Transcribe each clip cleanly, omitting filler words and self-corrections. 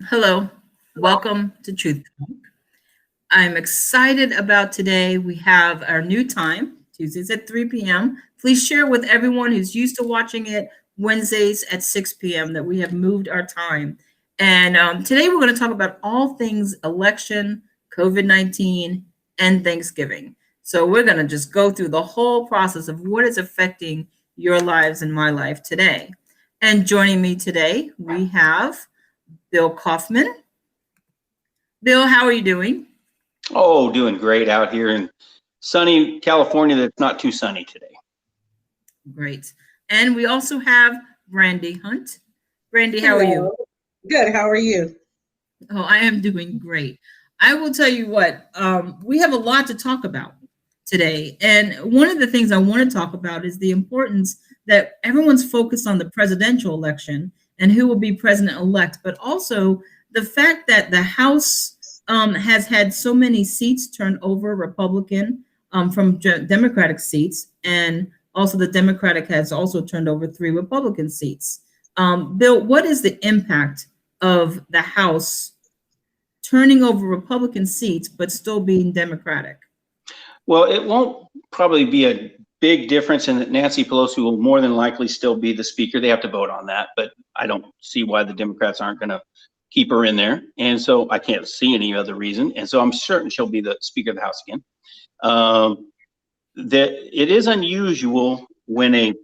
Hello, welcome to TruthTlk. I'm excited about today. We have our new time, Tuesdays at 3 p.m. Please share with everyone who's used to watching it Wednesdays at 6 p.m. that we have moved our time. And today we're going to talk about all things election, COVID-19, and Thanksgiving. So we're going to just go through the whole process of what is affecting your lives and my life today. And joining me today, we have Bill Coffman. Bill, how are you doing? Oh, doing great out here in sunny California. That's not too sunny today. Great. And we also have Brandy Hunt. Brandy, how are you? Good. How are you? Oh, I am doing great. I will tell you what, we have a lot to talk about today. And one of the things I want to talk about is the importance that everyone's focused on the presidential election and who will be president-elect, but also the fact that the House has had so many seats turned over Republican from Democratic seats, and also the Democratic has also turned over 3 Republican seats. Bill, what is the impact of the House turning over Republican seats but still being Democratic? Well, it won't probably be a big difference in that Nancy Pelosi will more than likely still be the speaker. They have to vote on that, but I don't see why the Democrats aren't going to keep her in there. And so I can't see any other reason. And so I'm certain she'll be the Speaker of the House again. That it is unusual when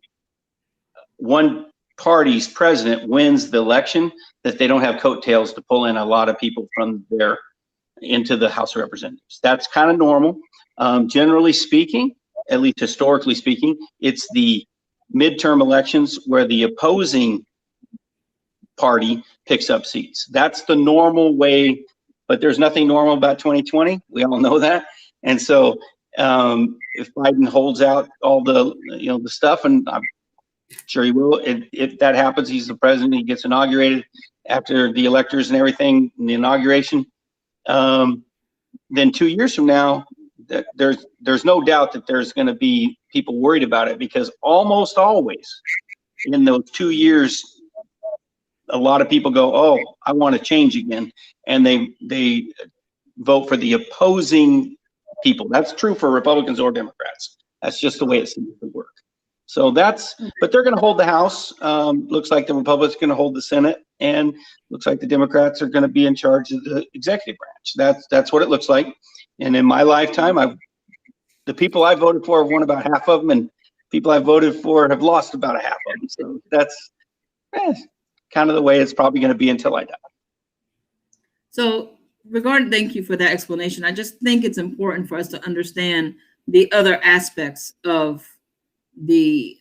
one party's president wins the election that they don't have coattails to pull in a lot of people from there into the House of Representatives. That's kind of normal. Generally speaking, at least historically speaking, it's the midterm elections where the opposing party picks up seats. That's the normal way, but there's nothing normal about 2020. We all know that. And so if Biden holds out all the stuff, and I'm sure he will, if that happens, he's the president, he gets inaugurated after the electors and everything in the inauguration, then 2 years from now, there's no doubt that there's going to be people worried about it, because almost always in those 2 years, a lot of people go, oh, I want to change again, and they vote for the opposing people. That's true for Republicans or Democrats. That's just the way it seems to work. So but they're going to hold the House. Looks like the Republicans are going to hold the Senate, and looks like the Democrats are going to be in charge of the executive branch. That's what it looks like. And in my lifetime, the people I voted for have won about half of them, and people I voted for have lost about a half of them. So that's kind of the way it's probably going to be until I die. So thank you for that explanation. I just think it's important for us to understand the other aspects of the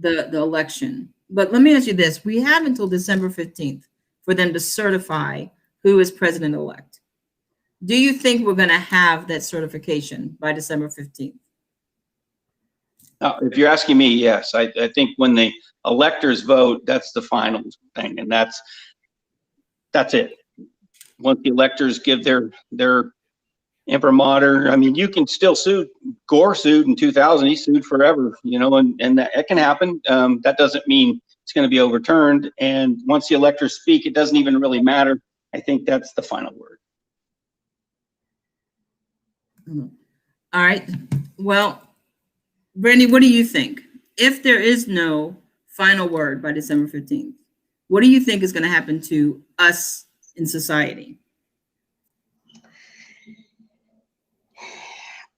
election. But let me ask you this. We have until December 15th for them to certify who is president-elect. Do you think we're going to have that certification by December 15th? If you're asking me, yes. I think when the electors vote, that's the final thing, and that's it. Once the electors give their imprimatur, I mean, you can still sue. Gore sued in 2000. He sued forever, and that can happen. That doesn't mean it's going to be overturned. And once the electors speak, it doesn't even really matter. I think that's the final word. All right. Well, Brandy, what do you think? If there is no final word by December 15th, what do you think is going to happen to us in society?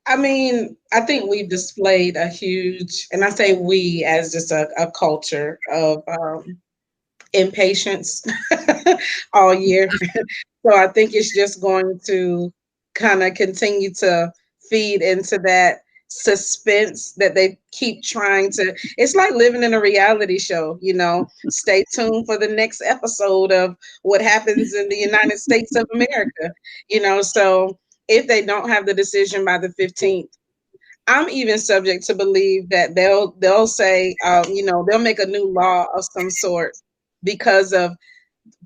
I mean, I think we've displayed a huge, and I say we as just a culture of impatience all year. So I think it's just going to kind of continue to feed into that suspense that they keep trying to. It's like living in a reality show, Stay tuned for the next episode of what happens in the United States of America, So if they don't have the decision by the 15th, I'm even subject to believe that they'll say, they'll make a new law of some sort because of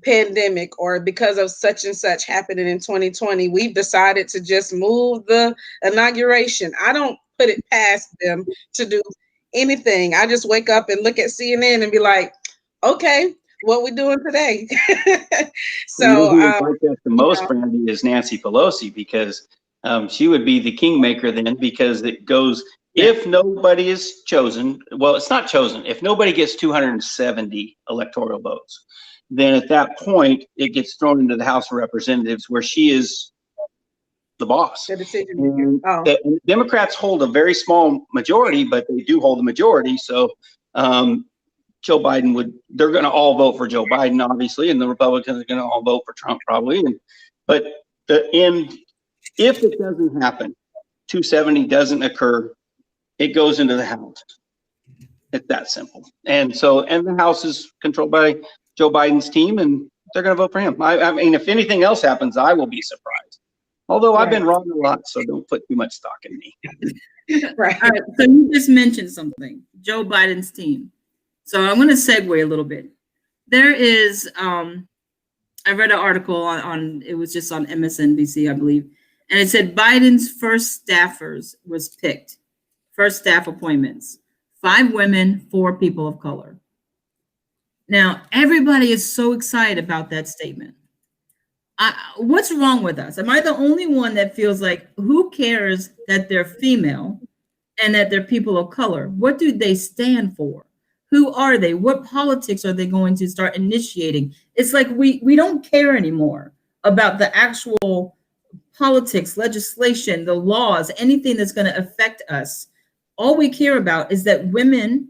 pandemic or because of such and such happening in 2020. We've decided to just move the inauguration. I don't put it past them to do anything. I just wake up and look at CNN and be like, okay, what we doing today. So, you know who would So, like that the most, Brandy, is Nancy Pelosi, because she would be the kingmaker then, because it goes, if nobody is chosen, well, it's not chosen, if nobody gets 270 electoral votes, then at that point, it gets thrown into the House of Representatives, where she is the boss. the decision maker. And Oh, the Democrats hold a very small majority, but they do hold the majority. So Joe Biden they're going to all vote for Joe Biden, obviously, and the Republicans are going to all vote for Trump, probably. But if it doesn't happen, 270 doesn't occur, it goes into the House. It's that simple. And the House is controlled by Joe Biden's team, and they're going to vote for him. I mean, if anything else happens, I will be surprised. Although I've been wrong a lot, so don't put too much stock in me. right. All right, so you just mentioned something, Joe Biden's team. So I'm going to segue a little bit. There is, I read an article on it was just on MSNBC, I believe, and it said Biden's first staffers was picked, first staff appointments, 5 women, 4 people of color. Now, everybody is so excited about that statement. What's wrong with us? Am I the only one that feels like, who cares that they're female and that they're people of color? What do they stand for? Who are they? What politics are they going to start initiating? It's like we don't care anymore about the actual politics, legislation, the laws, anything that's going to affect us. All we care about is that women,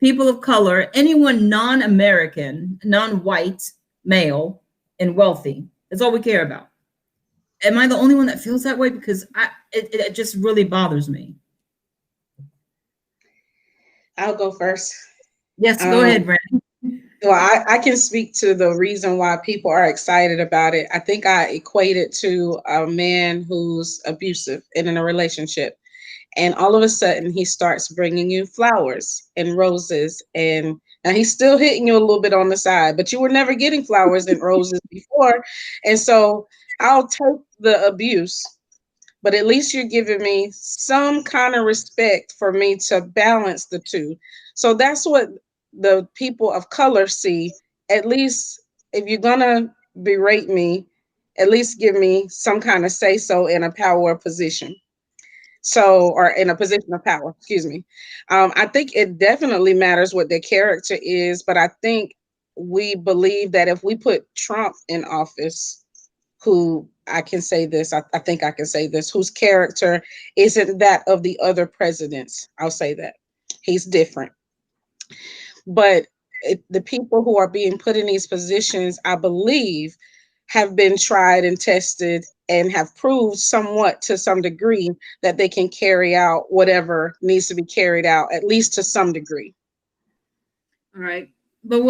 people of color, anyone non-American, non-white, male, and wealthy, that's all we care about. Am I the only one that feels that way? Because it just really bothers me. I'll go first. Yes, go ahead, Brandy. Well, I can speak to the reason why people are excited about it. I think I equate it to a man who's abusive and in a relationship. And all of a sudden, he starts bringing you flowers and roses. And now he's still hitting you a little bit on the side, but you were never getting flowers and roses before. And so I'll take the abuse, but at least you're giving me some kind of respect for me to balance the two. So that's what the people of color see. At least if you're going to berate me, at least give me some kind of say so in a power position. So, or in a position of power, excuse me. I think it definitely matters what their character is, but I think we believe that if we put Trump in office, who I can say this, I think I can say this, whose character isn't that of the other presidents. I'll say that. He's different. But the people who are being put in these positions, I believe, have been tried and tested and have proved somewhat to some degree that they can carry out whatever needs to be carried out, at least to some degree. All right. But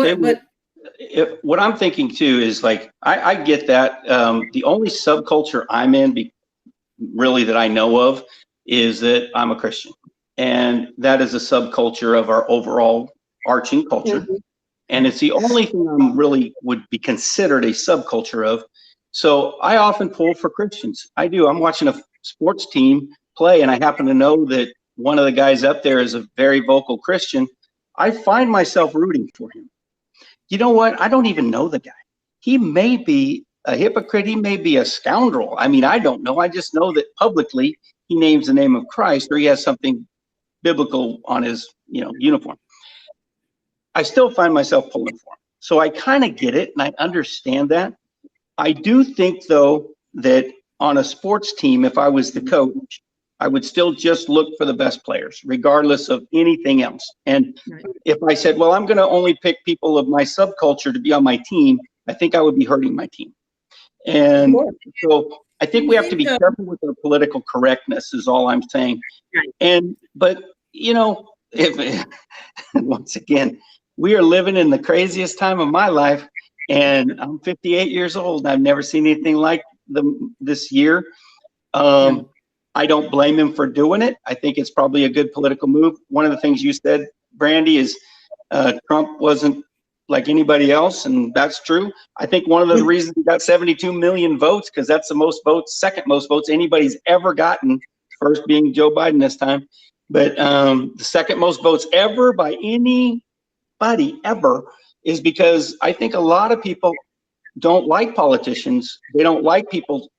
what I'm thinking too is, like, I get that. The only subculture I'm in, really, that I know of, is that I'm a Christian. And that is a subculture of our overall arching culture. Mm-hmm. And it's the only thing I'm really would be considered a subculture of. So I often pull for Christians. I do. I'm watching a sports team play, and I happen to know that one of the guys up there is a very vocal Christian. I find myself rooting for him. You know what? I don't even know the guy. He may be a hypocrite. He may be a scoundrel. I mean, I don't know. I just know that publicly he names the name of Christ, or he has something biblical on his, uniform. I still find myself pulling for him. So I kind of get it, and I understand that. I do think, though, that on a sports team, if I was the coach, I would still just look for the best players, regardless of anything else. And if I said, well, I'm going to only pick people of my subculture to be on my team, I think I would be hurting my team. And so I think we have to be careful with our political correctness, is all I'm saying. But if once again, we are living in the craziest time of my life, and I'm 58 years old. I've never seen anything like this year. I don't blame him for doing it. I think it's probably a good political move. One of the things you said, Brandy, is Trump wasn't like anybody else, and that's true. I think one of the reasons he got 72 million votes, because that's the most votes, second most votes anybody's ever gotten, first being Joe Biden this time, but the second most votes ever by anybody ever is because I think a lot of people don't like politicians. They don't like people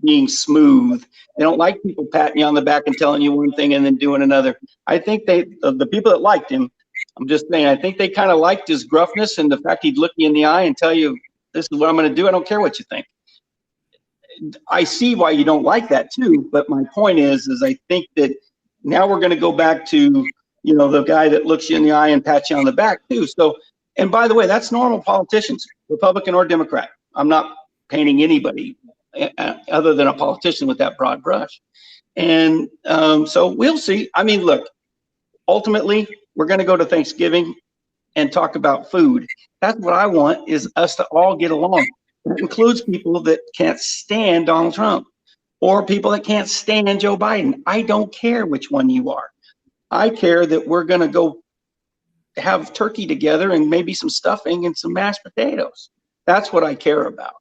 being smooth. They don't like people patting you on the back and telling you one thing and then doing another. I think the people that liked him, I'm just saying, I think they kind of liked his gruffness and the fact he'd look you in the eye and tell you, this is what I'm going to do. I don't care what you think. I see why you don't like that too. But my point is I think that now we're going to go back to, you know, the guy that looks you in the eye and pats you on the back too. So, and by the way, that's normal politicians, Republican or Democrat. I'm not painting anybody other than a politician with that broad brush. And so we'll see. I mean, look, ultimately, we're going to go to Thanksgiving and talk about food. That's what I want, is us to all get along. That includes people that can't stand Donald Trump or people that can't stand Joe Biden. I don't care which one you are. I care that we're going to go have turkey together and maybe some stuffing and some mashed potatoes. That's what I care about.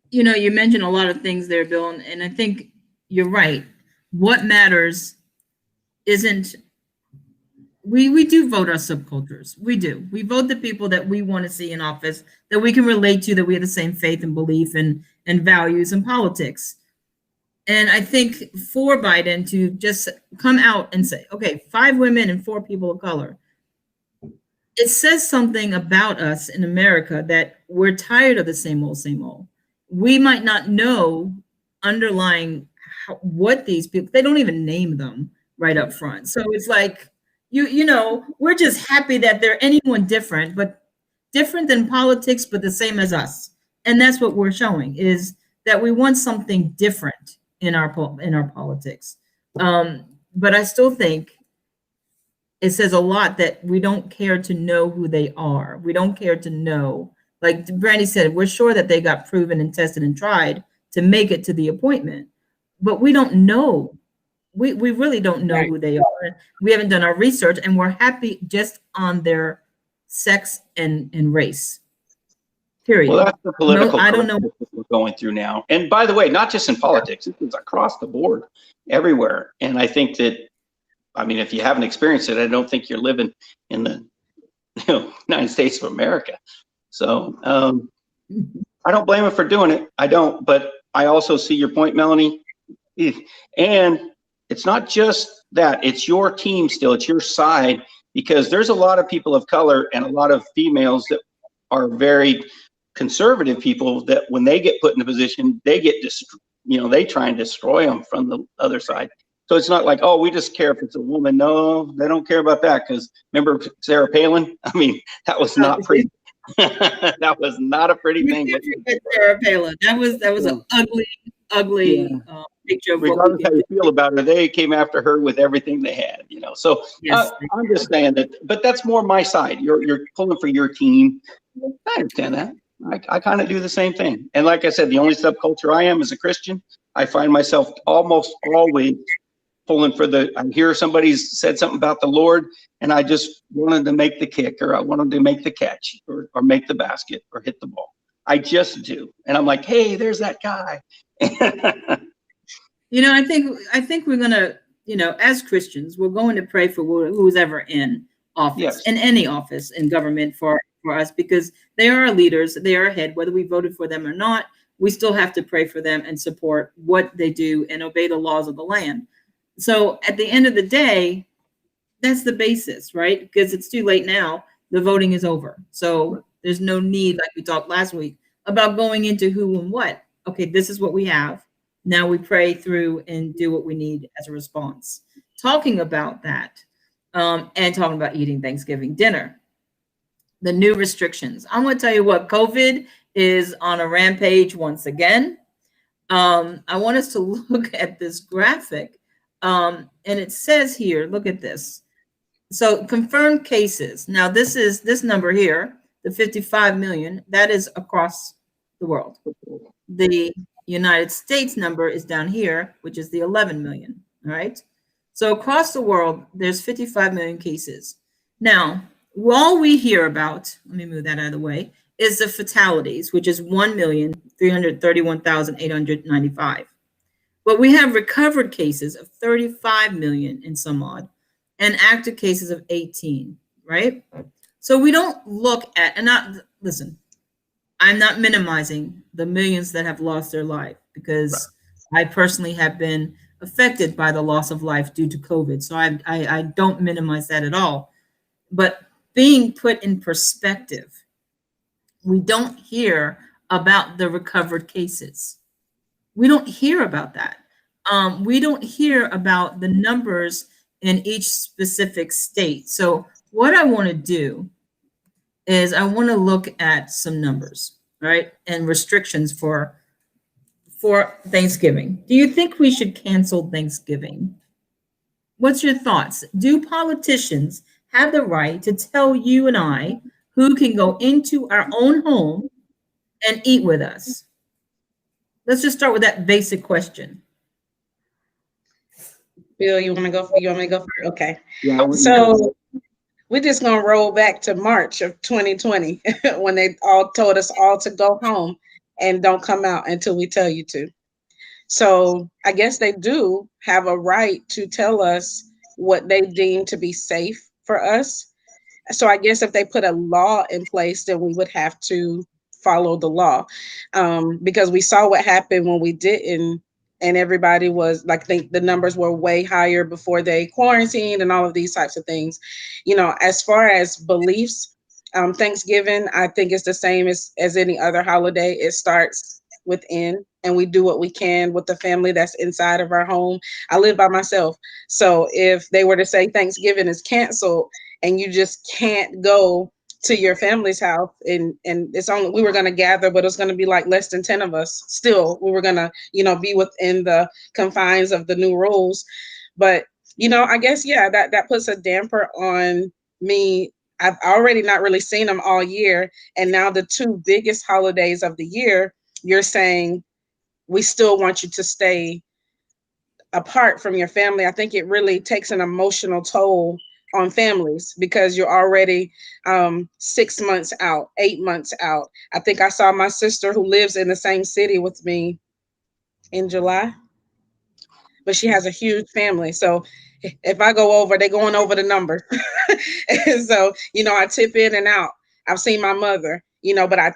You know, you mentioned a lot of things there, Bill, and I think you're right. What matters isn't, we do vote our subcultures. We do. We vote the people that we want to see in office, that we can relate to, that we have the same faith and belief and values and politics. And I think for Biden to just come out and say, okay, 5 women and 4 people of color, it says something about us in America that we're tired of the same old, same old. We might not know underlying what these people, they don't even name them right up front. So it's like, you know, we're just happy that they're anyone different, but different than politics, but the same as us. And that's what we're showing, is that we want something different in our politics. But I still think it says a lot that we don't care to know who they are. We don't care to know. Like Brandy said, we're sure that they got proven and tested and tried to make it to the appointment, but we don't know. We really don't know who they are. We haven't done our research, and we're happy just on their sex and race. Period. Well, that's the political I don't know we're going through now. And by the way, not just in politics, it's across the board, everywhere. And I think that, I mean, if you haven't experienced it, I don't think you're living in the United States of America. So I don't blame him for doing it. I don't, but I also see your point, Melanie. And it's not just that, it's your team still, it's your side, because there's a lot of people of color and a lot of females that are very conservative people that when they get put in a position, they get, they try and destroy them from the other side. So it's not like, oh, we just care if it's a woman. No, they don't care about that, because remember Sarah Palin? I mean, that was not pretty. That was not a pretty thing. Sarah Palin. That was an ugly picture. Regardless how you feel about her, they came after her with everything they had, So yes, I'm just saying that, but that's more my side. You're pulling for your team. I understand that. I kind of do the same thing. And like I said, the only subculture I am is a Christian. I find myself almost always pulling for I hear somebody's said something about the Lord, and I just wanted to make the kick, or I wanted to make the catch, or make the basket, or hit the ball. I just do. And I'm like, hey, there's that guy. I think we're gonna, as Christians, we're going to pray for who's ever in office, yes, in any office in government for us, because they are our leaders, they are ahead, whether we voted for them or not. We still have to pray for them and support what they do and obey the laws of the land. So at the end of the day, that's the basis, right? Because it's too late now. The voting is over. So there's no need, like we talked last week, about going into who and what. Okay, this is what we have. Now we pray through and do what we need as a response. Talking about that, and talking about eating Thanksgiving dinner. The new restrictions. I'm going to tell you what, COVID is on a rampage once again. I want us to look at this graphic. And it says here, look at this. So confirmed cases. Now this number here, the 55 million, that is across the world. The United States number is down here, which is the 11 million. All right. So across the world, there's 55 million cases. Now, all we hear about, let me move that out of the way, is the fatalities, which is 1,331,895. But we have recovered cases of 35 million and some odd, and active cases of 18. right? So we don't look at, and not, listen, I'm not minimizing the millions that have lost their life, because I personally have been affected by the loss of life due to COVID. So I don't minimize that at all. But being put in perspective, we don't hear about the recovered cases. We don't hear about that. We don't hear about the numbers in each specific state. So what I want to do is I want to look at some numbers, right? And restrictions for Thanksgiving. Do you think we should cancel Thanksgiving? What's your thoughts? Do politicians have the right to tell you and I who can go into our own home and eat with us? Let's just start with that basic question. Bill, you want me to go first? Okay. Yeah, So we're just going to roll back to March of 2020 when they all told us all to go home and don't come out until we tell you to. So I guess they do have a right to tell us what they deem to be safe for us. So I guess if they put a law in place, then we would have to follow the law, because we saw what happened when we didn't, and everybody was like, the numbers were way higher before they quarantined and all of these types of things. As far as beliefs, Thanksgiving, I think it's the same as any other holiday. It starts within, and we do what we can with the family that's inside of our home. I live by myself. So if they were to say Thanksgiving is canceled and you just can't go to your family's house, and it's only, we were going to gather, but it's going to be like less than 10 of us. Still, we were going to, be within the confines of the new rules. But, I guess, yeah, that puts a damper on me. I've already not really seen them all year. And now the two biggest holidays of the year, you're saying we still want you to stay apart from your family. I think it really takes an emotional toll on families, because you're already 6 months out, 8 months out. I think I saw my sister, who lives in the same city with me, in July, but she has a huge family. So if I go over, they're going over the numbers. And so, I tip in and out. I've seen my mother, but I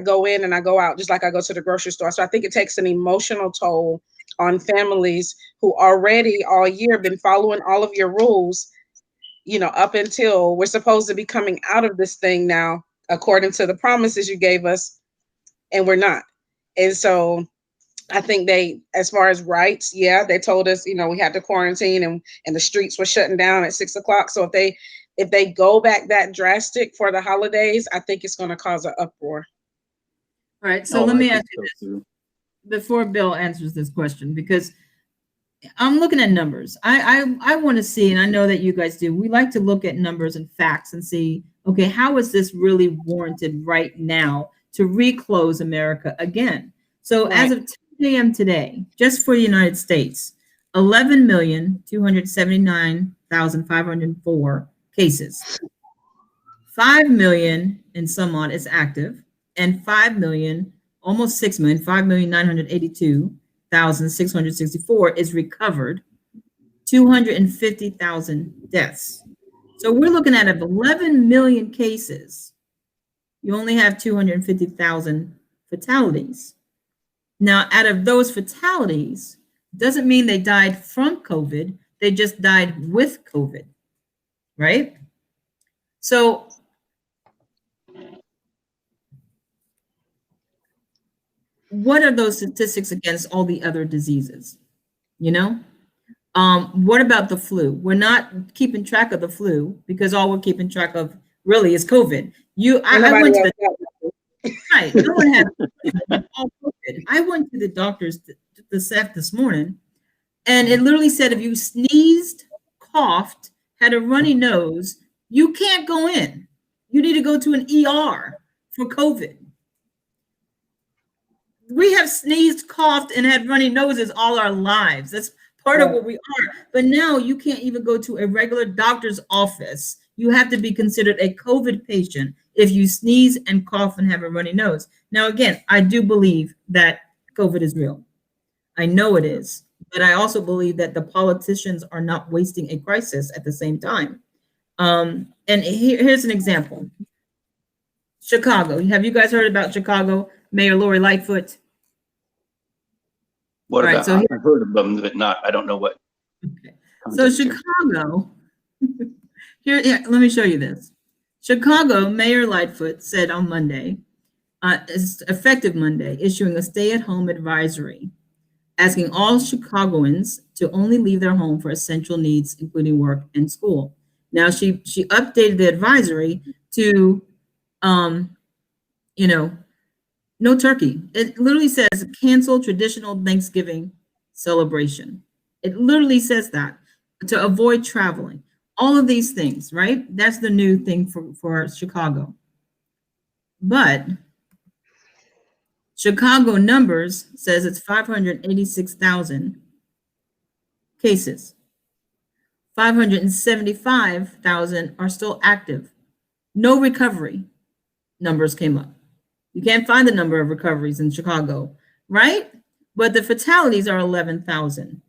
go in and I go out, just like I go to the grocery store. So I think it takes an emotional toll on families who already all year been following all of your rules, up until we're supposed to be coming out of this thing now, according to the promises you gave us, and we're not. And so I think as far as rights, yeah, they told us, we had to quarantine, and the streets were shutting down at 6:00. So if they go back that drastic for the holidays, I think it's going to cause an uproar. All right. So let me ask you this before Bill answers this question, because I'm looking at numbers. I want to see, and I know that you guys do, we like to look at numbers and facts and see, okay, how is this really warranted right now to reclose America again? So as of 10 a.m. today, just for the United States, 11,279,504 cases. 5 million and some odd is active, and 5 million, almost 6 million, 5,982,664 is recovered, 250,000 deaths. So we're looking at 11 million cases. You only have 250,000 fatalities. Now, out of those fatalities, doesn't mean they died from COVID. They just died with COVID, right? So what are those statistics against all the other diseases? What about the flu? We're not keeping track of the flu, because all we're keeping track of really is COVID. I went to the right. No one had all COVID. I went to the doctor's this morning, and it literally said if you sneezed, coughed, had a runny nose, you can't go in. You need to go to an ER for COVID. We have sneezed, coughed, and had runny noses all our lives. That's part of what we are. But now you can't even go to a regular doctor's office. You have to be considered a COVID patient if you sneeze and cough and have a runny nose. Now, again, I do believe that COVID is real. I know it is. But I also believe that the politicians are not wasting a crisis at the same time. And here's an example. Chicago. Have you guys heard about Chicago? Mayor Lori Lightfoot. What All right, about? so I've heard of them, but not. I don't know what. okay. So Chicago. Here, let me show you this. Chicago Mayor Lightfoot said on Monday, effective Monday, issuing a stay-at-home advisory, asking all Chicagoans to only leave their home for essential needs, including work and school. Now she updated the advisory to, no turkey. It literally says cancel traditional Thanksgiving celebration. It literally says that, to avoid traveling. All of these things, right? That's the new thing for Chicago. But Chicago numbers says it's 586,000 cases. 575,000 are still active. No recovery numbers came up. You can't find the number of recoveries in Chicago, right? But the fatalities are 11,000.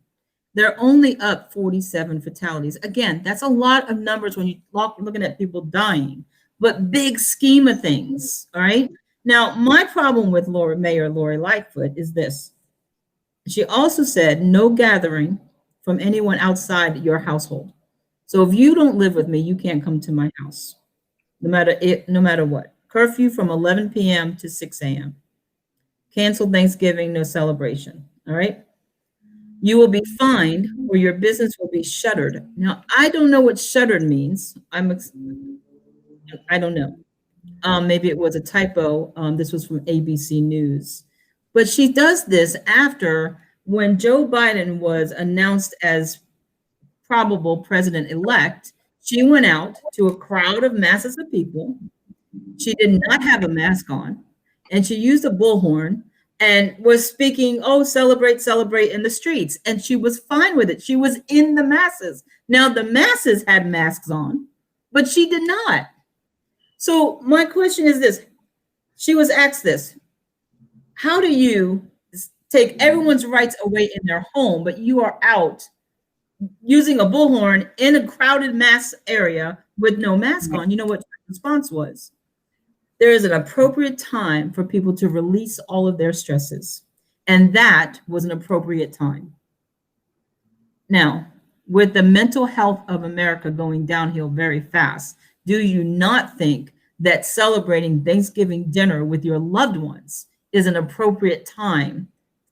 They're only up 47 fatalities. Again, that's a lot of numbers when you're looking at people dying, but big scheme of things, all right? Now, my problem with Mayor Lori Lightfoot is this. She also said no gathering from anyone outside your household. So if you don't live with me, you can't come to my house, no matter what. Curfew from 11 p.m. to 6 a.m. Canceled Thanksgiving, no celebration, all right? You will be fined or your business will be shuttered. Now, I don't know what shuttered means. I don't know. Maybe it was a typo. This was from ABC News. But she does this after when Joe Biden was announced as probable president-elect. She went out to a crowd of masses of people. She did not have a mask on, and she used a bullhorn and was speaking, oh, celebrate, celebrate in the streets. And she was fine with it. She was in the masses. Now, the masses had masks on, but she did not. So my question is this. She was asked this. How do you take everyone's rights away in their home, but you are out using a bullhorn in a crowded mass area with no mask on? You know what her response was? There is an appropriate time for people to release all of their stresses. And that was an appropriate time. Now, with the mental health of America going downhill very fast, do you not think that celebrating Thanksgiving dinner with your loved ones is an appropriate time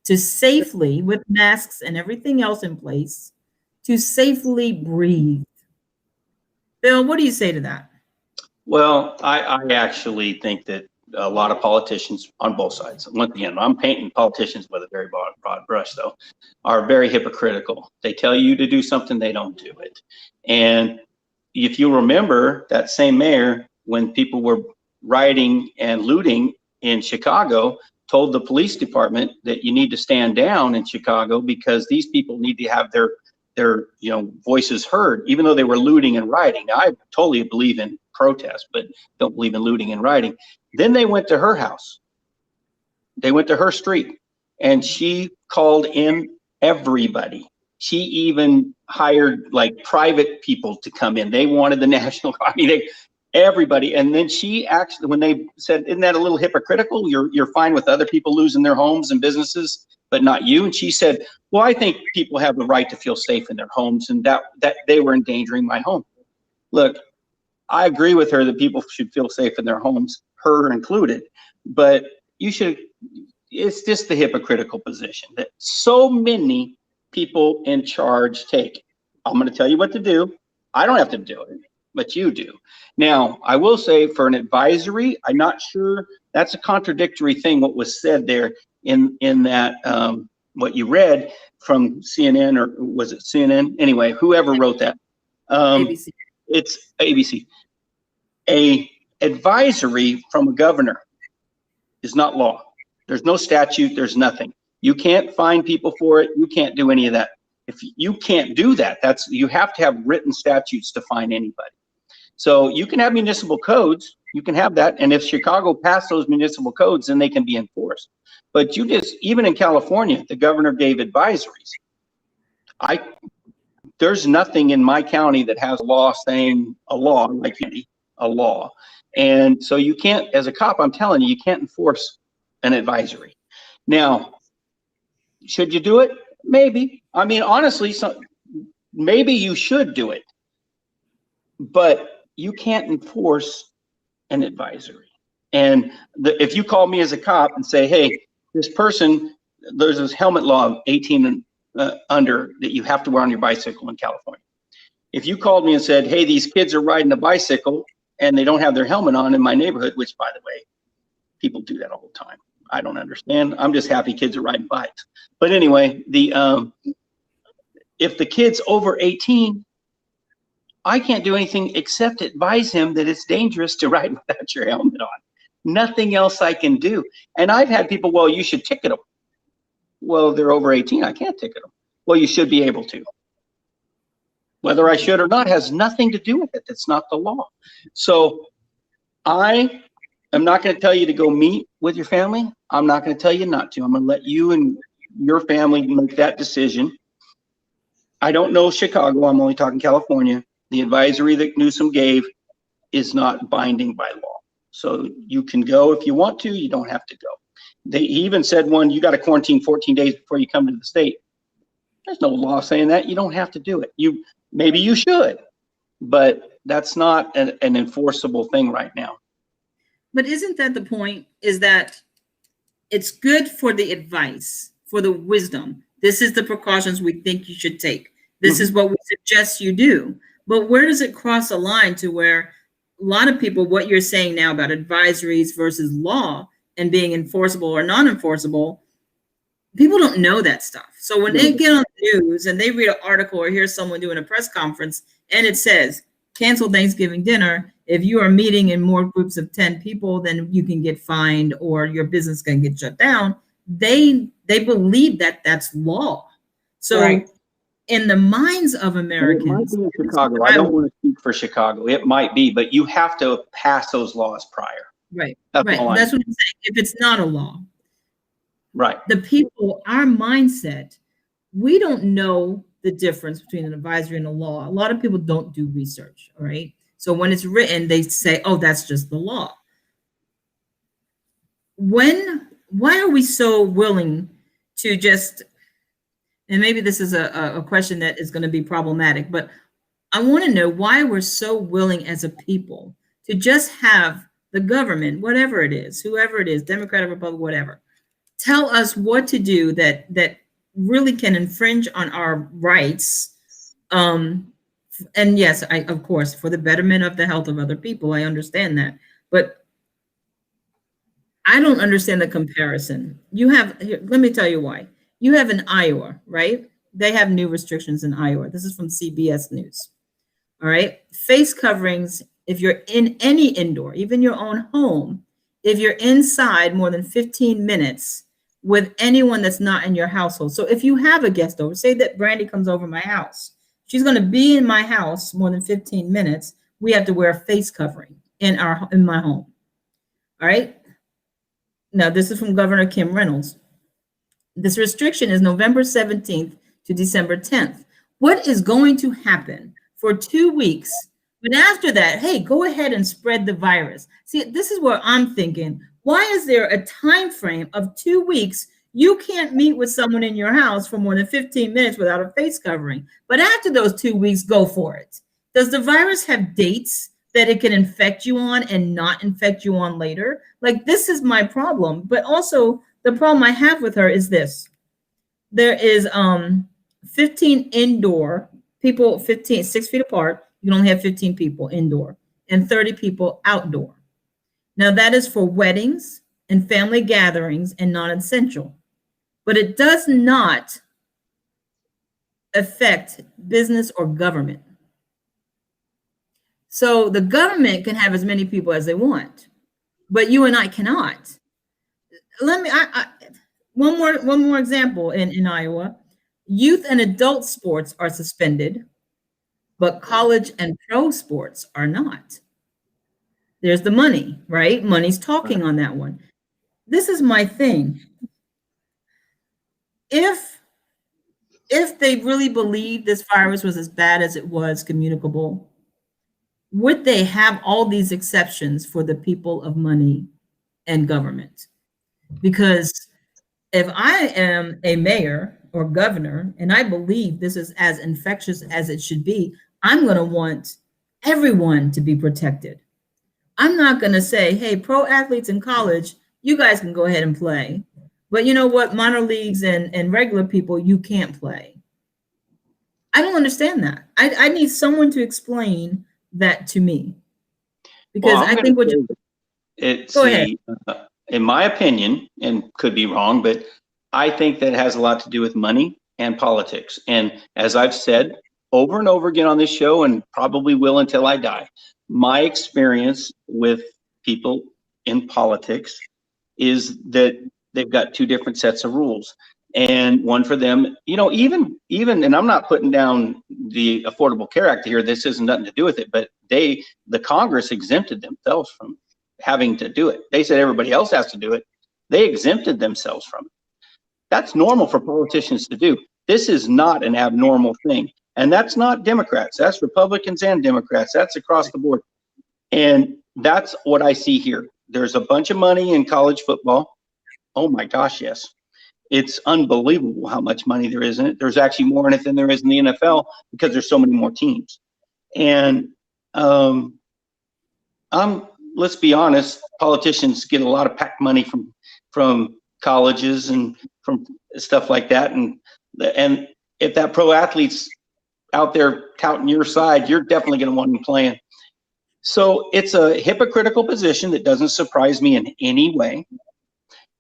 to safely, with masks and everything else in place, to safely breathe? Bill, what do you say to that? Well, I actually think that a lot of politicians on both sides, once again, I'm painting politicians with a very broad brush though, are very hypocritical. They tell you to do something, they don't do it. And if you remember, that same mayor, when people were rioting and looting in Chicago, told the police department that you need to stand down in Chicago because these people need to have their voices heard, even though they were looting and rioting. Now, I totally believe in protest, but don't believe in looting and rioting. Then they went to her house. They went to her street, and she called in everybody. She even hired like private people to come in. They wanted the National Guard. Everybody. And then she actually, when they said, isn't that a little hypocritical? You're fine with other people losing their homes and businesses, but not you. And she said, well, I think people have the right to feel safe in their homes, and that they were endangering my home. Look, I agree with her that people should feel safe in their homes, her included, but it's just the hypocritical position that so many people in charge take. I'm going to tell you what to do. I don't have to do it, but you do. Now, I will say for an advisory, I'm not sure that's a contradictory thing, what was said there in that, what you read from CNN, or was it CNN? Anyway, whoever wrote that. ABC. It's ABC. A advisory from a governor is not law. There's no statute, there's nothing. You can't fine people for it. You can't do any of that. If you can't do that, you have to have written statutes to fine anybody. So you can have municipal codes, you can have that. And if Chicago passed those municipal codes, then they can be enforced. But even in California, the governor gave advisories. there's nothing in my county that has a law saying a law, like a law. And so you can't, as a cop, I'm telling you, you can't enforce an advisory. Now, should you do it? Maybe. I mean, honestly, maybe you should do it, but you can't enforce an advisory. And if you call me as a cop and say, hey, this person, there's this helmet law of 18 and under that you have to wear on your bicycle in California. If you called me and said, hey, these kids are riding a bicycle and they don't have their helmet on in my neighborhood, which, by the way, people do that all the time. I don't understand. I'm just happy kids are riding bikes. But anyway, if the kid's over 18, I can't do anything except advise him that it's dangerous to ride without your helmet on. Nothing else I can do. And I've had people, well, you should ticket them. Well, they're over 18. I can't ticket them. Well, you should be able to. Whether I should or not has nothing to do with it. That's not the law. So I am not going to tell you to go meet with your family. I'm not going to tell you not to. I'm going to let you and your family make that decision. I don't know Chicago. I'm only talking California. The advisory that Newsom gave is not binding by law. So you can go if you want to. You don't have to go. He even said you got to quarantine 14 days before you come to the state. There's no law saying that. You don't have to do it. Maybe you should, but that's not an enforceable thing right now. But isn't that the point, is that it's good for the advice, for the wisdom. This is the precautions we think you should take. This is what we suggest you do. But where does it cross a line to where a lot of people, what you're saying now about advisories versus law and being enforceable or non-enforceable, people don't know that stuff. So when they get on the news and they read an article or hear someone doing a press conference and it says, cancel Thanksgiving dinner, if you are meeting in more groups of 10 people, then you can get fined or your business can get shut down. They believe that that's law. So right. In the minds of Americans, it might be in Chicago. I don't want to speak for Chicago. It might be, but you have to pass those laws prior. Right. That's what I'm saying. If it's not a law, right. The people, our mindset, we don't know the difference between an advisory and a law. A lot of people don't do research. All right. So when it's written, they say, oh, that's just the law. Why are we so willing to just, and maybe this is a question that is going to be problematic, but I want to know why we're so willing as a people to just have the government, whatever it is, whoever it is, Democrat or Republican, whatever, tell us what to do that really can infringe on our rights. And yes, of course, for the betterment of the health of other people, I understand that. But I don't understand the comparison. Let me tell you why. You have in Iowa, right? They have new restrictions in Iowa. This is from CBS News. All right. Face coverings, if you're in any indoor, even your own home, if you're inside more than 15 minutes with anyone that's not in your household. So if you have a guest over, say that Brandy comes over my house, she's going to be in my house more than 15 minutes. We have to wear a face covering in my home. All right. Now, this is from Governor Kim Reynolds. This restriction is November 17th to December 10th. What is going to happen for 2 weeks? But after that, hey, go ahead and spread the virus. See, this is where I'm thinking, why is there a time frame of 2 weeks? You can't meet with someone in your house for more than 15 minutes without a face covering. But after those 2 weeks, go for it. Does the virus have dates that it can infect you on and not infect you on later? Like, this is my problem. But also, the problem I have with her is this. There is 15 indoor people, 6 feet apart. You can only have 15 people indoor and 30 people outdoor. Now, that is for weddings and family gatherings and non-essential. But it does not affect business or government. So the government can have as many people as they want, but you and I cannot. One more example in Iowa. Youth and adult sports are suspended, but college and pro sports are not. There's the money, right? Money's talking on that one. This is my thing. If if they really believed this virus was as bad as it was communicable, would they have all these exceptions for the people of money and government? Because if I am a mayor or governor and I believe this is as infectious as it should be, I'm going to want everyone to be protected. I'm not going to say, hey, pro athletes in college, you guys can go ahead and play. But you know what? Minor leagues and regular people, you can't play. I don't understand that. I need someone to explain that to me. Because Well, I think what you it's go ahead. in my opinion, and could be wrong, but I think that has a lot to do with money and politics. And as I've said over and over again on this show, and probably will until I die, my experience with people in politics is that they've got two different sets of rules. And one for them, you know, even, and I'm not putting down the Affordable Care Act here, this has nothing to do with it, but the Congress exempted themselves from having to do it. They said everybody else has to do it. They exempted themselves from it. That's normal for politicians to do. This is not an abnormal thing. And that's not Democrats, that's Republicans and Democrats, that's across the board. And that's what I see here. There's a bunch of money in college football. Oh my gosh, yes. It's unbelievable how much money there is in it. There's actually more in it than there is in the NFL because there's so many more teams. And let's be honest, politicians get a lot of PAC money from colleges and from stuff like that. And if that pro athlete's out there touting your side, you're definitely going to want him playing. So it's a hypocritical position that doesn't surprise me in any way.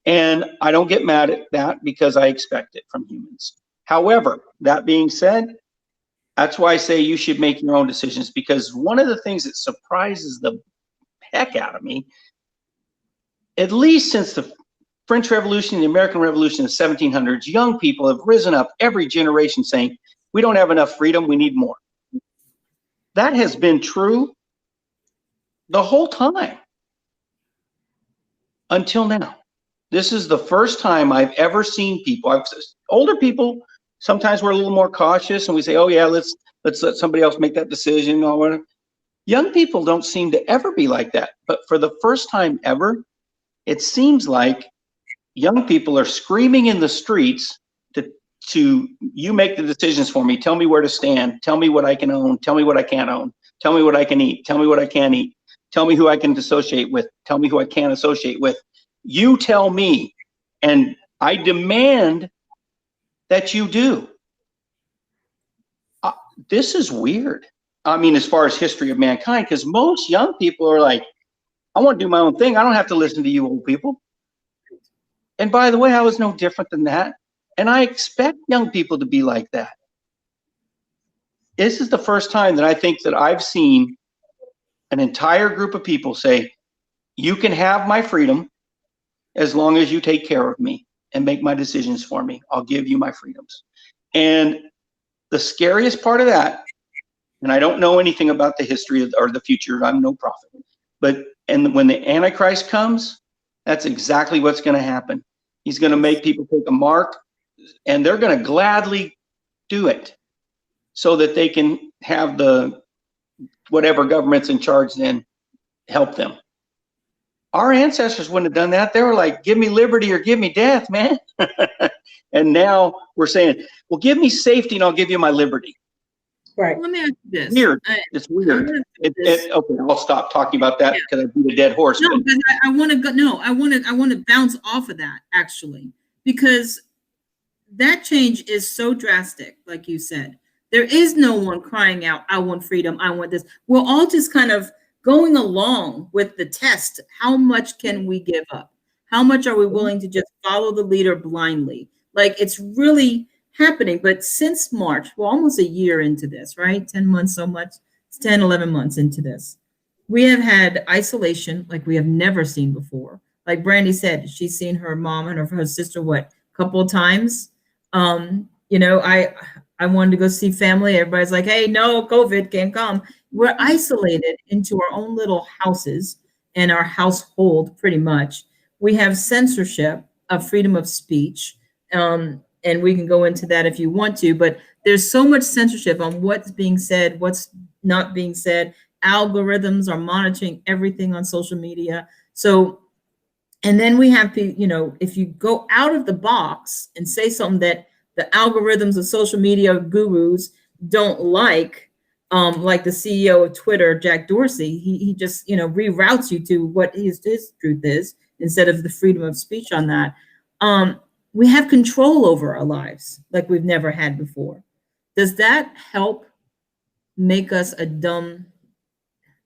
And I don't get mad at that because I expect it from humans. However, that being said, that's why I say you should make your own decisions, because one of the things that surprises the heck out of me, at least since the French Revolution and the American Revolution in the 1700s, young people have risen up every generation saying, we don't have enough freedom, we need more. That has been true the whole time until now. This is the first time I've ever seen people, older people, sometimes we're a little more cautious and we say, oh yeah, let's let somebody else make that decision or whatever. Young people don't seem to ever be like that. But for the first time ever, it seems like young people are screaming in the streets to you make the decisions for me. Tell me where to stand. Tell me what I can own. Tell me what I can't own. Tell me what I can eat. Tell me what I can't eat. Tell me who I can associate with. Tell me who I can't associate with. You tell me, and I demand that you do. This is weird. I mean, as far as history of mankind, because most young people are like, I want to do my own thing. I don't have to listen to you old people. And by the way, I was no different than that. And I expect young people to be like that. This is the first time that I think that I've seen an entire group of people say, you can have my freedom as long as you take care of me and make my decisions for me. I'll give you my freedoms. And the scariest part of that, and I don't know anything about the history or the future, I'm no prophet, but when the Antichrist comes, that's exactly what's going to happen. He's going to make people take a mark, and they're going to gladly do it so that they can have the whatever government's in charge then help them. Our ancestors wouldn't have done that. They were like, give me liberty or give me death, man. And now we're saying, well, give me safety and I'll give you my liberty. Right. Let me ask you this. Weird. It's weird. Okay, I'll stop talking about that because I beat a dead horse. No, because I want to go. No, I want to bounce off of that actually, because that change is so drastic. Like you said, there is no one crying out, "I want freedom. I want this." We're all just kind of going along with the test. How much can we give up? How much are we willing to just follow the leader blindly? Like it's really happening. But since March, we're almost a year into this, right? 10 months, so much. It's 10, 11 months into this. We have had isolation like we have never seen before. Like Brandy said, she's seen her mom and her sister, a couple of times. You know, I wanted to go see family. Everybody's like, hey, no, COVID can't come. We're isolated into our own little houses and our household pretty much. We have censorship of freedom of speech. and we can go into that if you want to, but there's so much censorship on what's being said, what's not being said. Algorithms are monitoring everything on social media. So, and then we have to, if you go out of the box and say something that the algorithms of social media gurus don't like the CEO of Twitter, Jack Dorsey, he just, reroutes you to what his truth is instead of the freedom of speech on that. We have control over our lives like we've never had before. Does that help make us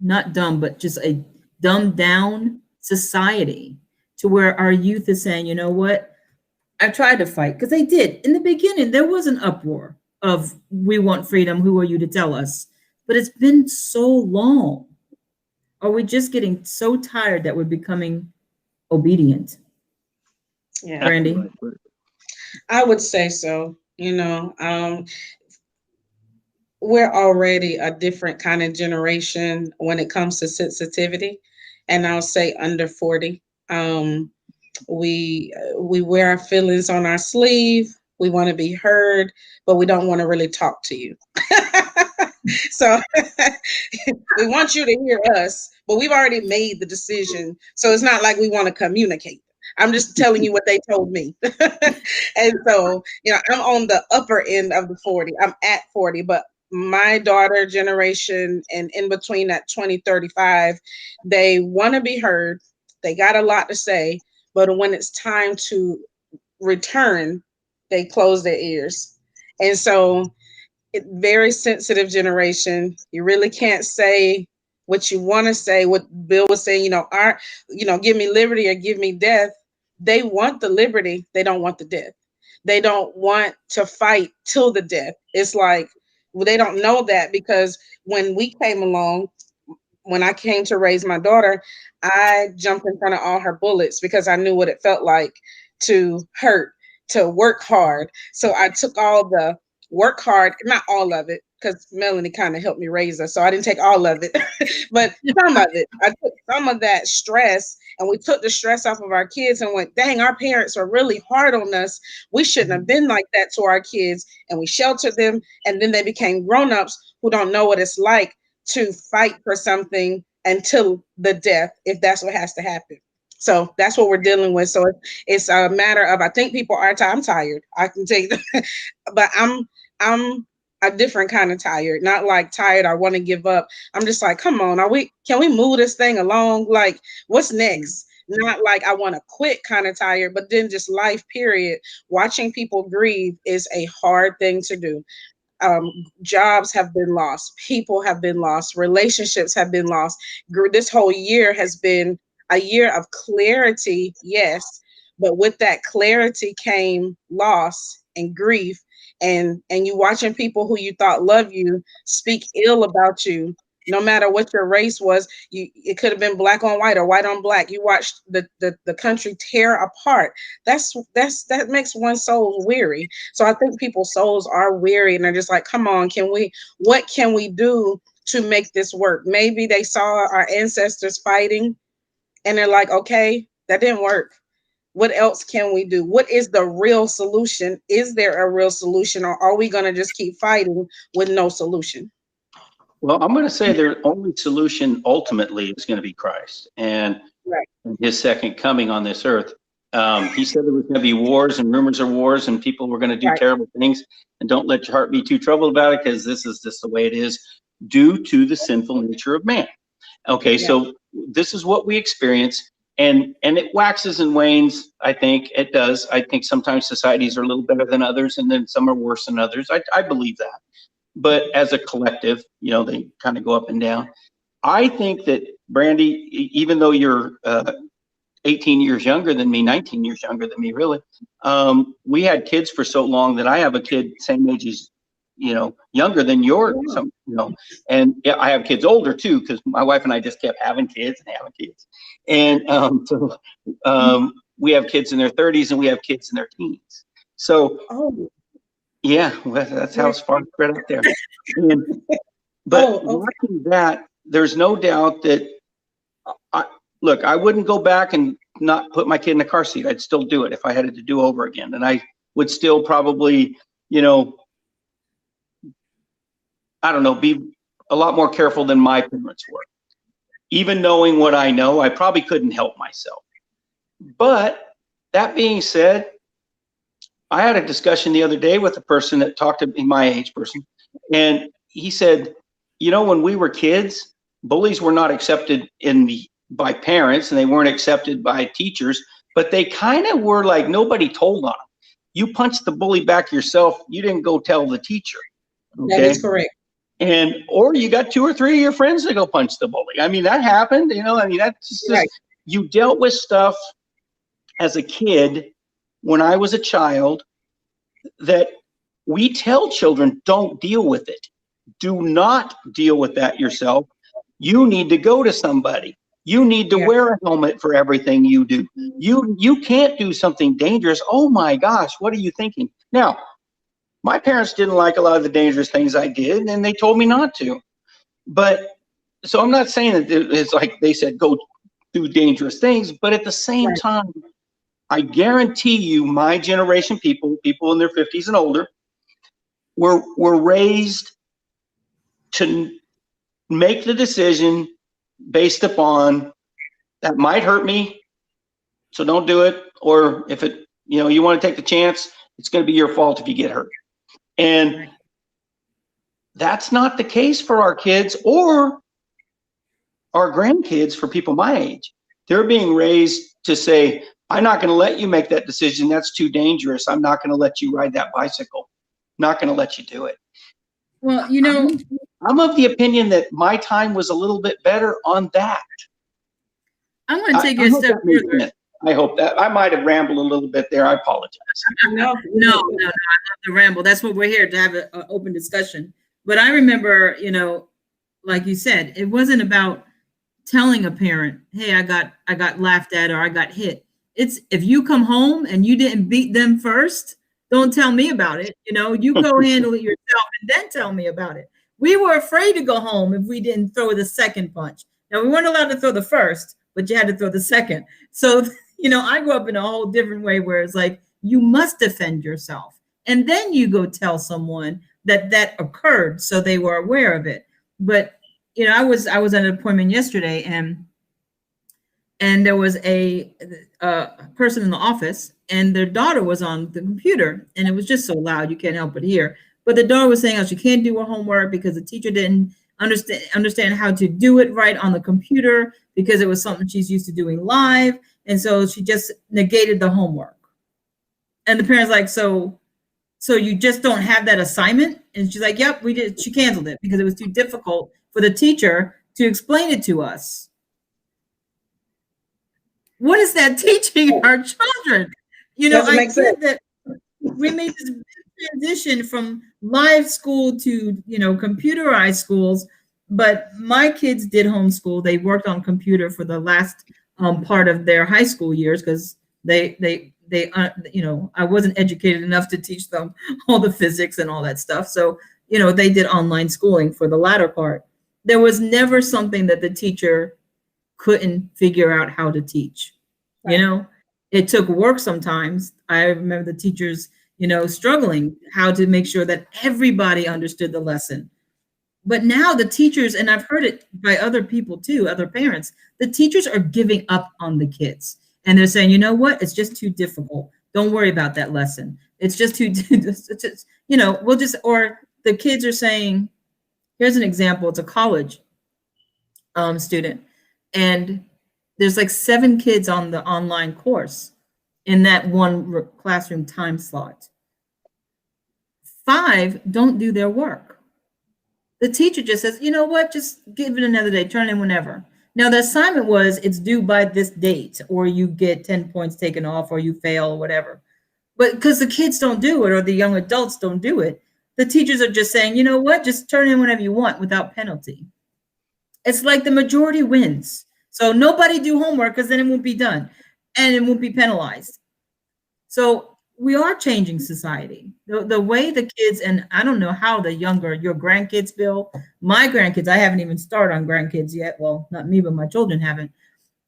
not dumb, but just a dumbed down society to where our youth is saying, you know what? I tried to fight, because they did. In the beginning, there was an uproar of, we want freedom. Who are you to tell us? But it's been so long. Are we just getting so tired that we're becoming obedient? Yeah, Brandy? I would say so. We're already a different kind of generation when it comes to sensitivity, and I'll say under 40. We wear our feelings on our sleeve. We want to be heard, but we don't want to really talk to you. So we want you to hear us, but we've already made the decision. So it's not like we want to communicate. I'm just telling you what they told me. And so, I'm on the upper end of the 40. I'm at 40, but my daughter generation and in between that 20-35, they want to be heard. They got a lot to say, but when it's time to return, they close their ears. And so, very sensitive generation. You really can't say what you want to say. What Bill was saying, give me liberty or give me death. They want the liberty. They don't want the death. They don't want to fight till the death. It's like, well, they don't know that, because when we came along, when I came to raise my daughter, I jumped in front of all her bullets because I knew what it felt like to hurt, to work hard. So I took all the work hard, not all of it, because Melanie kind of helped me raise her. So I didn't take all of it, but some of it. I took some of that stress, and we took the stress off of our kids and went, dang, our parents are really hard on us. We shouldn't have been like that to our kids. And we sheltered them. And then they became grownups who don't know what it's like to fight for something until the death, if that's what has to happen. So that's what we're dealing with. So it's a matter of, I think people are tired. I'm tired. I can take that. But I'm a different kind of tired, not like tired, I want to give up. I'm just like, come on, can we move this thing along? Like, what's next? Not like I want to quit kind of tired, but then just life, period. Watching people grieve is a hard thing to do. Jobs have been lost, people have been lost, relationships have been lost. This whole year has been a year of clarity, yes, but with that clarity came loss and grief, and you watching people who you thought love you speak ill about you. No matter what your race was, it could have been black on white or white on black. You watched the country tear apart. That makes one's soul weary. So I think people's souls are weary, and they're just like, come on, what can we do to make this work? Maybe they saw our ancestors fighting and they're like, okay, that didn't work. What else can we do? What is the real solution? Is there a real solution, or are we going to just keep fighting with no solution? Well, I'm going to say their only solution ultimately is going to be Christ and his second coming on this earth. He said there was going to be wars and rumors of wars, and people were going to do terrible things. And don't let your heart be too troubled about it, because this is just the way it is due to the sinful nature of man. Okay, so this is what we experience, and it waxes and wanes. I think it does. I think sometimes societies are a little better than others, and then some are worse than others. I believe that. But as a collective, they kind of go up and down. I think that, Brandy, even though you're 18 years younger than me, 19 years younger than me, really, we had kids for so long that I have a kid same age as, younger than yours, and I have kids older too, because my wife and I just kept having kids. And we have kids in their 30s and we have kids in their teens. So, yeah, well, that's how it's far spread out there. But watching that, there's no doubt that, I wouldn't go back and not put my kid in the car seat. I'd still do it if I had it to do over again. And I would still probably, you know, I don't know, be a lot more careful than my parents were. Even knowing what I know, I probably couldn't help myself. But that being said, I had a discussion the other day with a person that talked to me, my age person, and he said, you know, when we were kids, bullies were not accepted by parents, and they weren't accepted by teachers, but they kind of were like, nobody told on them. You punched the bully back yourself. You didn't go tell the teacher. Okay? That is correct. And, or you got 2 or 3 of your friends to go punch the bully. I mean, that happened, you know, I mean, that's just, Right. you dealt with stuff as a kid, when I was a child, that we tell children, don't deal with it. Do not deal with that yourself. You need to go to somebody. You need to wear a helmet for everything you do. You can't do something dangerous. Oh my gosh, what are you thinking? Now, my parents didn't like a lot of the dangerous things I did, and they told me not to. But, so I'm not saying that it's like they said, go do dangerous things, but at the same time, I guarantee you my generation people in their 50s and older, were raised to make the decision based upon that might hurt me, so don't do it. Or if it, you know, you want to take the chance, it's going to be your fault if you get hurt. And that's not the case for our kids or our grandkids for people my age. They're being raised to say, I'm not going to let you make that decision. That's too dangerous. I'm not going to let you ride that bicycle. Not going to let you do it. Well, you know, I'm of the opinion that my time was a little bit better on that. I'm going to take it a step further. I hope that I might have rambled a little bit there. I apologize. No. I love the ramble. That's what we're here to have an open discussion. But I remember, you know, like you said, it wasn't about telling a parent, hey, I got laughed at or I got hit. It's if you come home and you didn't beat them first, don't tell me about it. You know, you go handle it yourself and then tell me about it. We were afraid to go home if we didn't throw the second punch. Now, we weren't allowed to throw the first, but you had to throw the second. So, you know, I grew up in a whole different way where it's like, you must defend yourself. And then you go tell someone that occurred so they were aware of it. But, you know, I was at an appointment yesterday and there was a person in the office and their daughter was on the computer and it was just so loud you can't help but hear. But the daughter was saying how she can't do her homework because the teacher didn't understand how to do it right on the computer because it was something she's used to doing live. And so she just negated the homework. And the parent's like, so you just don't have that assignment? And she's like, yep, we did. She canceled it because it was too difficult for the teacher to explain it to us. What is that teaching our children? You know, I said that we made this big transition from live school to, you know, computerized schools, but my kids did homeschool. They worked on computer for the last part of their high school years because they you know, I wasn't educated enough to teach them all the physics and all that stuff. So, you know, they did online schooling for the latter part. There was never something that the teacher couldn't figure out how to teach. Right. You know, it took work sometimes. I remember the teachers, you know, struggling how to make sure that everybody understood the lesson. But now the teachers, and I've heard it by other people too, other parents, the teachers are giving up on the kids. And they're saying, you know what, it's just too difficult. Don't worry about that lesson. It's just too, you know, we'll just, or the kids are saying, here's an example. It's a college student. And there's like 7 kids on the online course in that one classroom time slot. 5 don't do their work. The teacher just says, you know what, just give it another day, turn in whenever. Now the assignment was it's due by this date or you get 10 points taken off or you fail or whatever. But because the kids don't do it or the young adults don't do it, the teachers are just saying, you know what, just turn in whenever you want without penalty. It's like the majority wins. So nobody do homework because then it won't be done and it won't be penalized. So we are changing society. The way the kids, and I don't know how the younger, your grandkids, Bill, my grandkids, I haven't even started on grandkids yet. Well, not me, but my children haven't.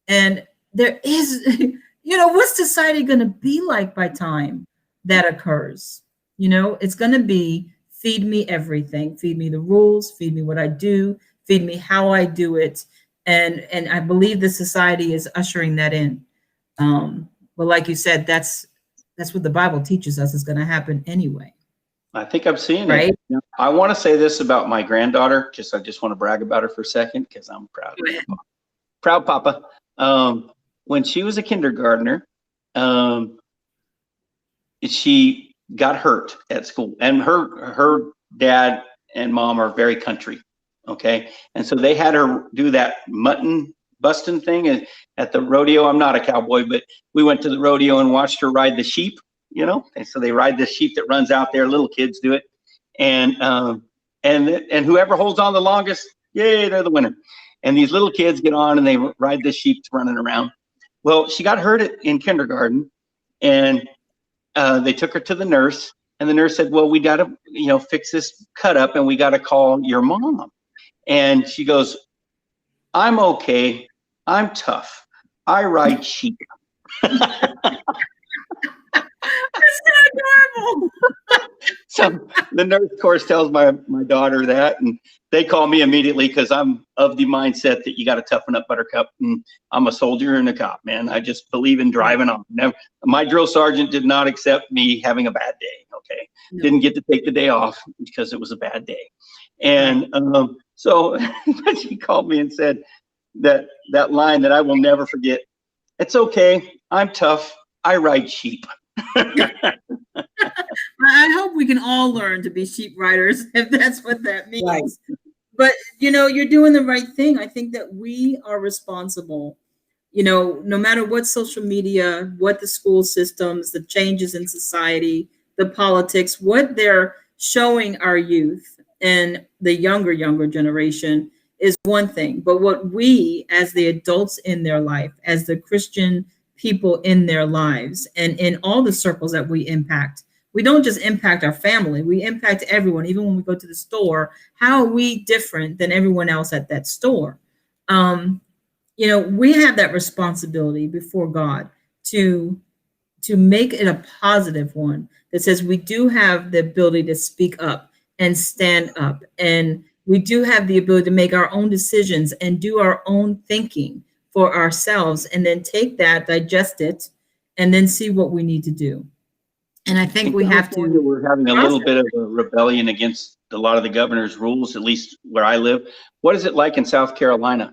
And there is, you know, what's society going to be like by time that occurs. You know, it's going to be feed me everything, feed me the rules, feed me what I do, feed me how I do it. And I believe the society is ushering that in. But like you said, that's what the Bible teaches us is going to happen anyway. I think I'm seeing right? it. I want to say this about my granddaughter. I just want to brag about her for a second because I'm proud. Proud papa. When she was a kindergartner, she got hurt at school, and her dad and mom are very country. Okay. And so they had her do that mutton busting thing at the rodeo. I'm not a cowboy, but we went to the rodeo and watched her ride the sheep, you know? And so they ride the sheep that runs out there. Little kids do it. And whoever holds on the longest, yay, they're the winner. And these little kids get on and they ride the sheep running around. Well, she got hurt in kindergarten, and they took her to the nurse, and the nurse said, well, we got to, fix this cut up, and we got to call your mom. And she goes, I'm okay. I'm tough. I ride sheep. That's adorable. So the nurse, of course, tells my daughter that, and they call me immediately because I'm of the mindset that you got to toughen up, Buttercup. And I'm a soldier and a cop, man. I just believe in driving on. Now, my drill sergeant did not accept me having a bad day. Okay, no. Didn't get to take the day off because it was a bad day. And so she called me and said that line that I will never forget. It's okay. I'm tough. I ride sheep. I hope we can all learn to be sheep riders, if that's what that means. Right. But, you're doing the right thing. I think that we are responsible, no matter what social media, what the school systems, the changes in society, the politics, what they're showing our youth and the younger generation is one thing. But what we, as the adults in their life, as the Christian people in their lives, and in all the circles that we impact, we don't just impact our family, we impact everyone. Even when we go to the store, how are we different than everyone else at that store? We have that responsibility before God to make it a positive one that says we do have the ability to speak up and stand up, and we do have the ability to make our own decisions and do our own thinking for ourselves, and then take that, digest it, and then see what we need to do. And I think we have to. We're having a little bit of a rebellion against a lot of the governor's rules, at least where I live. What is it like in South Carolina,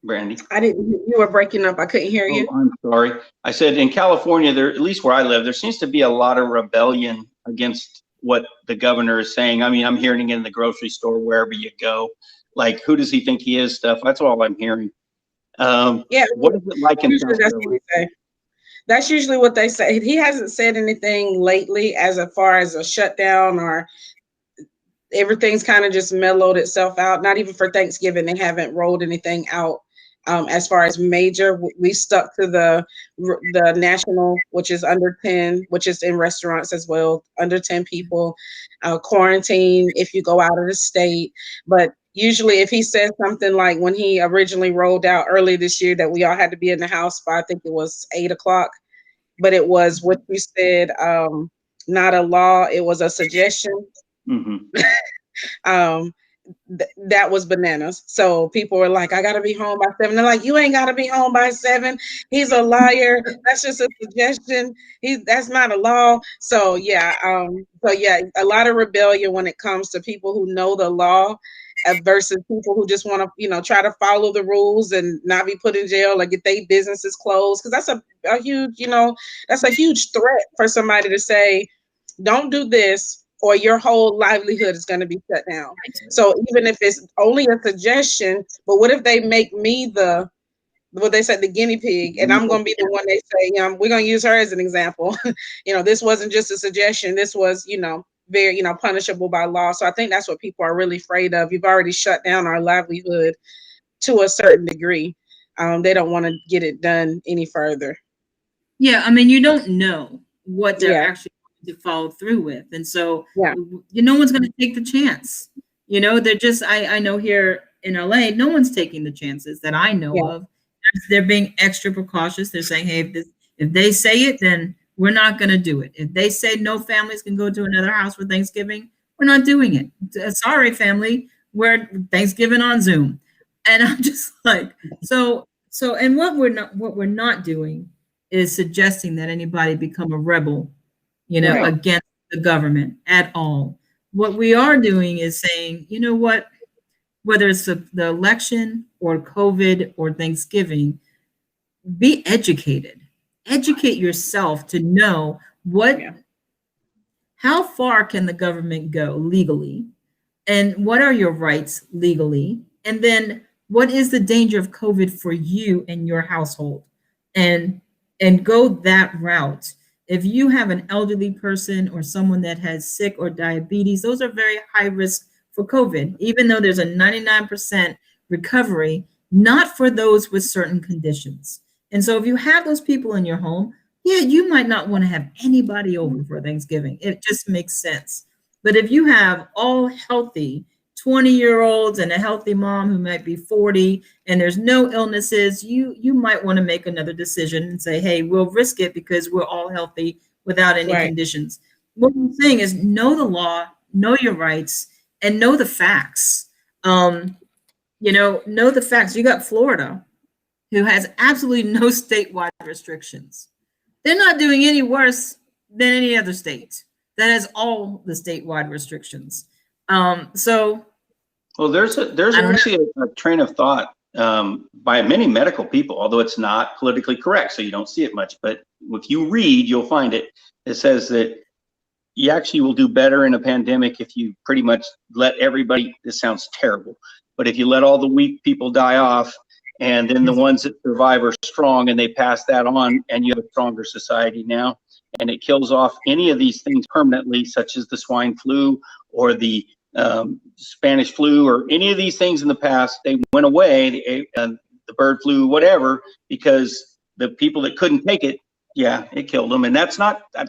Brandy? You were breaking up. I couldn't hear you. I'm sorry. I said in California, at least where I live, there seems to be a lot of rebellion against what the governor is saying. I mean, I'm hearing it in the grocery store, wherever you go. Like, who does he think he is stuff? That's all I'm hearing. What is it like in South Carolina? That's usually what they say. He hasn't said anything lately as far as a shutdown, or everything's kind of just mellowed itself out. Not even for Thanksgiving, they haven't rolled anything out as far as major. We stuck to the national, which is under 10, which is in restaurants as well, under 10 people, quarantine if you go out of the state. But usually if he says something like when he originally rolled out early this year that we all had to be in the house by, I think it was 8:00, but it was what you said, not a law, it was a suggestion. Mm-hmm. That was bananas. So people were like, I gotta be home by 7. They're like, you ain't gotta be home by 7. He's a liar. That's just a suggestion. That's not a law. So yeah, a lot of rebellion when it comes to people who know the law versus people who just want to, try to follow the rules and not be put in jail or get their businesses closed. Because that's a huge, that's a huge threat for somebody to say, don't do this, or your whole livelihood is going to be shut down. So even if it's only a suggestion, but what if they make me the guinea pig, and I'm going to be the one they say, we're going to use her as an example. This wasn't just a suggestion. This was, very, punishable by law. So I think that's what people are really afraid of. You've already shut down our livelihood to a certain degree. They don't want to get it done any further. Yeah. I mean, you don't know what they're actually to follow through with, and so no one's going to take the chance. They're just I know here in LA, no one's taking the chances that I know of. They're being extra precautious. They're saying, hey, if they say it, then We're not going to do it. If they say no families can go to another house for Thanksgiving, we're not doing it. Sorry, family. We're Thanksgiving on Zoom. And I'm just like, and what we're not doing is suggesting that anybody become a rebel, Right. against the government at all. What we are doing is saying, you know what, whether it's the election or COVID or Thanksgiving, be educated. Educate yourself to know Yeah. how far can the government go legally, and what are your rights legally, and then what is the danger of COVID for you and your household, and go that route. If you have an elderly person or someone that has sick or diabetes, those are very high risk for COVID, even though there's a 99% recovery, not for those with certain conditions. And so if you have those people in your home, yeah, you might not want to have anybody over for Thanksgiving. It just makes sense. But if you have all healthy 20-year-olds and a healthy mom who might be 40 and there's no illnesses, you might want to make another decision and say, hey, we'll risk it because we're all healthy without any Right. conditions. What I'm saying is know the law, know your rights, and know the facts. Know the facts. You got Florida, who has absolutely no statewide restrictions. They're not doing any worse than any other state that has all the statewide restrictions. So Well, there's actually a train of thought by many medical people, although it's not politically correct, so you don't see it much. But if you read, you'll find it. It says that you actually will do better in a pandemic if you pretty much let everybody, this sounds terrible, but if you let all the weak people die off, and then the ones that survive are strong and they pass that on, and you have a stronger society now, and it kills off any of these things permanently, such as the swine flu or the Spanish flu or any of these things in the past. They went away, the bird flu, whatever, because the people that couldn't take it, yeah, it killed them. And that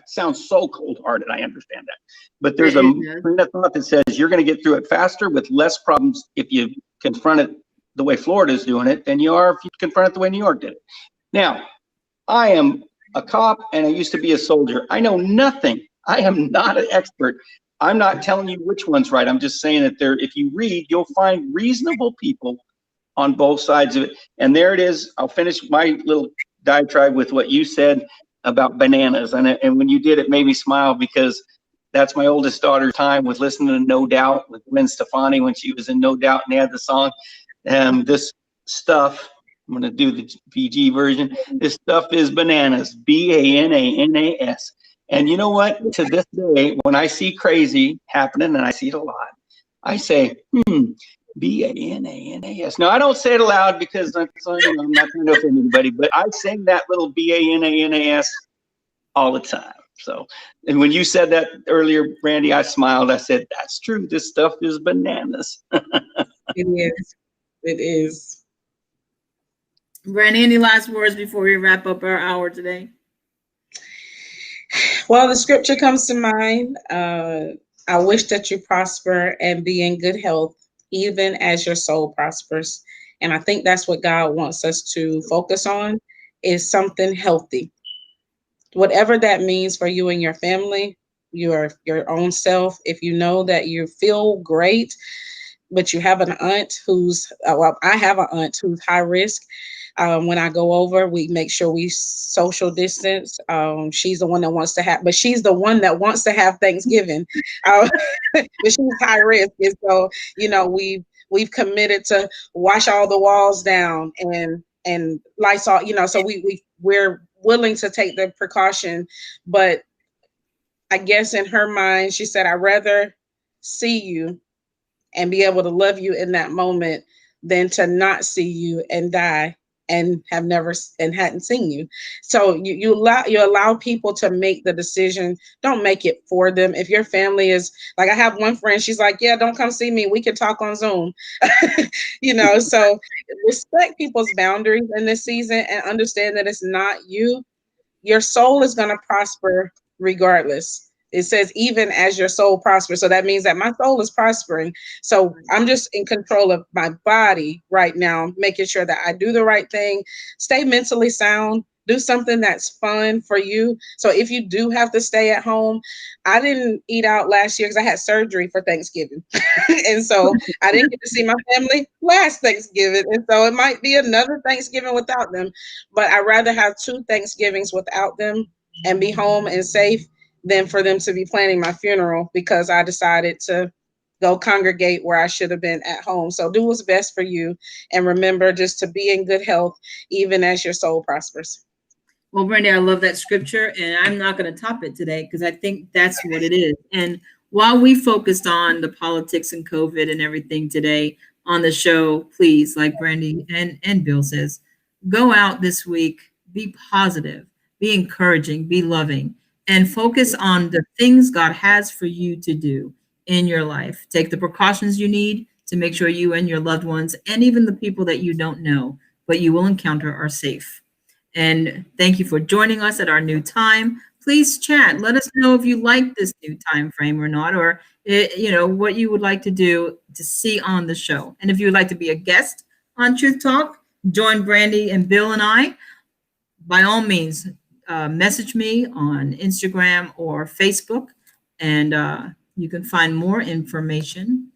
sounds so cold-hearted. I understand that. But there's a train of thought that says you're going to get through it faster with less problems if you confront it the way Florida is doing it than you are if you confront it the way New York did it. Now, I am a cop and I used to be a soldier. I know nothing. I am not an expert. I'm not telling you which one's right. I'm just saying that if you read, you'll find reasonable people on both sides of it. And there it is. I'll finish my little diatribe with what you said about bananas. And when you did, it made me smile because that's my oldest daughter's time with listening to No Doubt with Gwen Stefani when she was in No Doubt and they had the song. This stuff, I'm going to do the PG version. This stuff is bananas, bananas. And you know what? To this day, when I see crazy happening, and I see it a lot, I say, bananas. Now, I don't say it aloud because I'm not trying to offend anybody, but I sing that little bananas all the time. So, and when you said that earlier, Brandy, I smiled. I said, that's true. This stuff is bananas. It is. It is. Brandy, any last words before we wrap up our hour today? Well, the scripture comes to mind. I wish that you prosper and be in good health, even as your soul prospers. And I think that's what God wants us to focus on, is something healthy. Whatever that means for you and your family, your own self. If you know that you feel great, but you have an aunt who's, I have an aunt who's high risk. When I go over, we make sure we social distance. She's the one that wants to have, but she's the one that wants to have Thanksgiving. But she's high risk. And so, we've committed to wash all the walls down and Lysol, so we're willing to take the precaution. But I guess in her mind, she said, I'd rather see you and be able to love you in that moment than to not see you and die and have never and hadn't seen you. So you allow people to make the decision. Don't make it for them. If your family is like, I have one friend, she's like, yeah, don't come see me. We can talk on Zoom. So respect people's boundaries in this season and understand that it's not you. Your soul is going to prosper regardless. It says, even as your soul prospers. So that means that my soul is prospering. So I'm just in control of my body right now, making sure that I do the right thing, stay mentally sound, do something that's fun for you. So if you do have to stay at home, I didn't eat out last year because I had surgery for Thanksgiving. And so I didn't get to see my family last Thanksgiving. And so it might be another Thanksgiving without them. But I'd rather have 2 Thanksgivings without them and be home and safe than for them to be planning my funeral because I decided to go congregate where I should have been at home. So do what's best for you. And remember just to be in good health, even as your soul prospers. Well, Brandy, I love that scripture, and I'm not going to top it today because I think that's what it is. And while we focused on the politics and COVID and everything today on the show, please, like Brandy and Bill says, go out this week, be positive, be encouraging, be loving, and focus on the things God has for you to do in your life. Take the precautions you need to make sure you and your loved ones, and even the people that you don't know, but you will encounter, are safe. And thank you for joining us at our new time. Please chat. Let us know if you like this new time frame or not, or what you would like to do to see on the show. And if you would like to be a guest on Truth Talk, join Brandy and Bill and I. By all means, message me on Instagram or Facebook, and you can find more information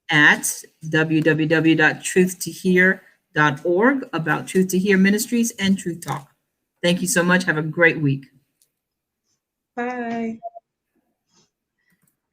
at www.truthtohear.org about Truth to Hear Ministries and Truth Talk. Thank you so much. Have a great week. Bye.